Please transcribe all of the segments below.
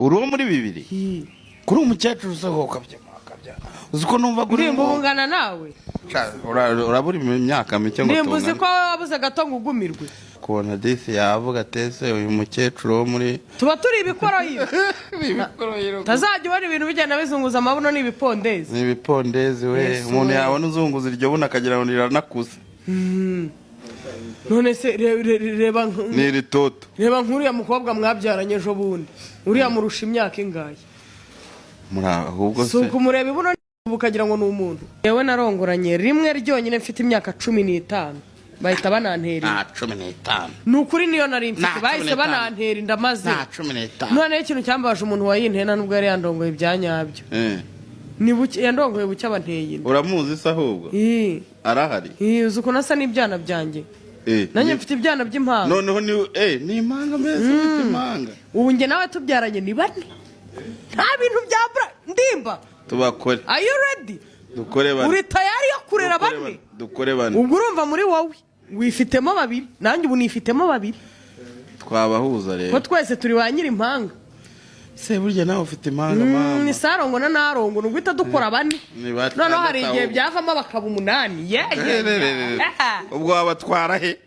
uri uwo muri bibiri kuri umukecuru usohoka kabya uziko numva guri ndimbungana nawe uraburi mu myaka mike ngo ndimbuze ko wabuze gato ngugumirwe kubona disi yavuga tese uyu mukecuru wo muri tuba turi ibikorohiro tazajya ubona ibintu bigenda bizunguza amabuno n'ibipondezi we umuntu yabona uzunguza iryo buno akagira ngo riranakuze none se reba n'iri toto reba nk'uriya mukobwa mwabyaranye ejo bundi uriya murusha imyaka ingahe ahubwo se suko mureba ibuno bukagira ngo ni umuntu yewe narongoranye rimwe ryonyine mfite imyaka 15 bahita banantera 15 nukuri niyo nari mfite bahise banantera ndamaze 15 none ikintu cyambaje umuntu wayintena nubwo yari yandongoye ibyanyabyo ni buke yandongoye buke abanteye uramuzi se ahubwo arahari uzuko nasa n'ibyana byanjye nanjye mfite ibyana by'impanga noneho ni impanga mbese ufite impanga ubu nge nawe tubyaranye ni bane nta bintu byabura ndimba tubakore are you ready dukore bane uri tayari yo kurera bane dukore bane ubwo urumva muri wowe wifitemo babiri nanjye ubu nifitemo babiri twabahuza rero ko twese turi ba nyiri impanga se burya nawe ufite impanga mama ni sarongo na narongo nuguhita dukora bane noneho hari igihe byavamo bakaba 8 ubwo wabatwara he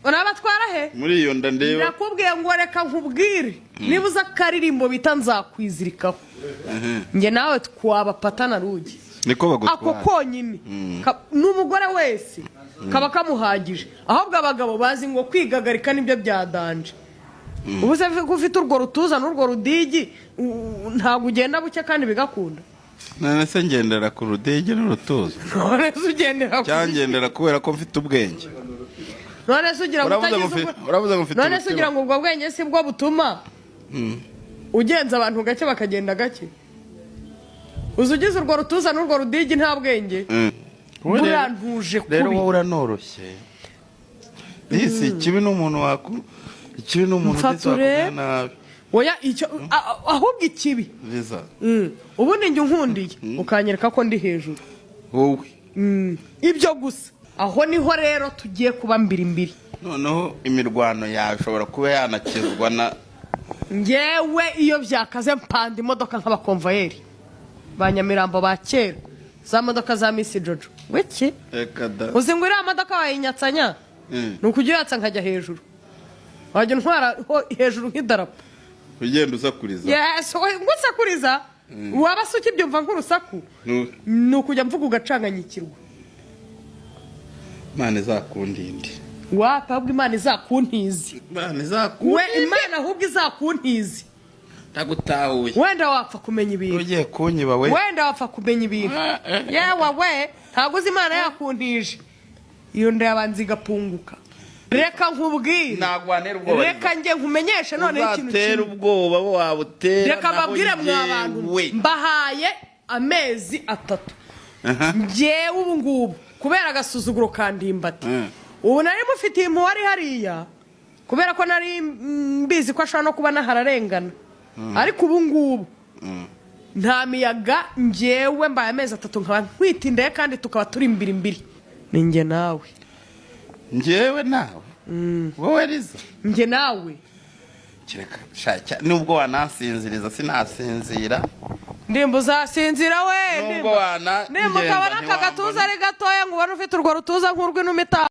urabatwara he muri iyo nda ndeba nakubwiye ngo reka nkubwire niba uza akaririmbo bita nzakwizirikaho nge nawe twabapatana rugi niko bagutwara ako konyine n'umugore wese kaba kamuhagije ahubwo abagabo bazi ngo kwigagarika nibyo byadanje ubu se ufite urwo rutuza n'urwo rudigi ntabwo ugenda buke kandi bigakunda none se ngendera ku rudigi n'urutuza none se ugendera cyangendera kubera ko mfite ubwenge none se ugira none se ugira ngo ubwo bwenge si bwo butuma ugenza abantu gake bakagenda gake uzugize urwo rutuza n'urwo rudigi nta bwenge burantuje kubi rero wowe uranoroshye isi kibi n'umuntu waku ikibi n'umuntu ufite nabi oya icyo ahubwo ikibi biza ubundi njye unkundiye ukanyereka ko ndi hejuru wowe ibyo gusa aho niho rero tugiye kuba mbiri noneho imirwano yawe ishobora kuba yanakizwa na ngewe iyo byakaze mpanda imodoka nk'abakomvayeri ba Nyamirambo ba kera za modoka za Miss Jojo wiki uzi ngo iriya modoka bayinyatsanya ni ukujya uyatsa nkajya hejuru wajya ntwara hejuru nk'idarapo ugenda usakuriza yes ngusakuriza waba se ukibyumva nk'urusaku ni ukujya mvuga ugacanganyikirwa Imana izakundinde wapa ahubwo Imana izakuntizi Imana ahubwo izakuntizi ndagutahuye wenda wapfa kumenya ibintu ugiye kunyiba we wenda wapfa kumenya ibintu yewe we ntabwo uzi Imana yakuntije iyo nda yabanza igapunguka reka nkubwire nagwanera ubwoba reka nge nkumenyeshe none ikintu kimwe ubwoba bo wabutera reka babwire mwabantu mbahaye amezi 3 ngewe ubu ngubu kubera agasuzuguro kandimbati ubu nari mufitiye impuhwe ari hariya kubera ko nari mbizi ko ashobora no kuba nahararengana ariko ubu ngubu nta miyaga ngewe mbaye amezi 3 nkaba nkwitindaye kandi tukaba turi mbiri ni nge nawe ngewe nawe wowe riza nge nawe kireka shaka nubwo wanasinziriza sinasinzira ndimbo zasinzira we nubwo wana ndimbo kabana kagatuza ari gatoya ngo ubone ufite urwo rutuza nk'urw'inumita